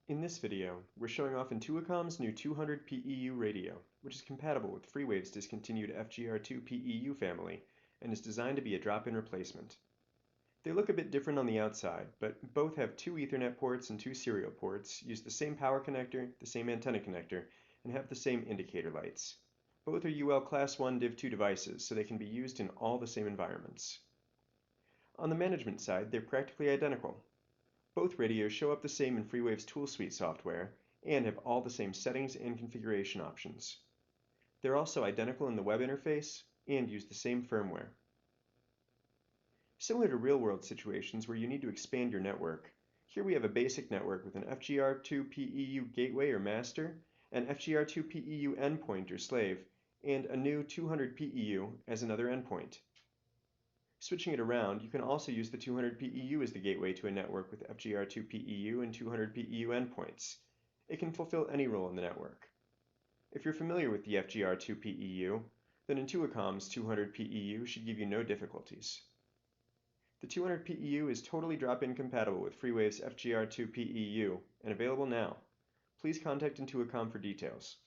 In this video, we're showing off Intuicom's new 200 PEU radio, which is compatible with FreeWave's discontinued FGR2-PE-U family and is designed to be a drop-in replacement. They look a bit different on the outside, but both have two Ethernet ports and two serial ports, use the same power connector, the same antenna connector, and have the same indicator lights. Both are UL Class 1 Div2 devices, so they can be used in all the same environments. On the management side, they're practically identical. Both radios show up the same in FreeWave's Tool Suite software and have all the same settings and configuration options. They're also identical in the web interface and use the same firmware. Similar to real-world situations where you need to expand your network, here we have a basic network with an FGR2-PE-U gateway or master, an FGR2-PE-U endpoint or slave, and a new 200 PEU as another endpoint. Switching it around, you can also use the 200 PEU as the gateway to a network with FGR2-PEU and 200 PEU endpoints. It can fulfill any role in the network. If you're familiar with the FGR2-PEU, then Intuicom's 200 PEU should give you no difficulties. The 200 PEU is totally drop-in compatible with FreeWave's FGR2-PEU and available now. Please contact Intuicom for details.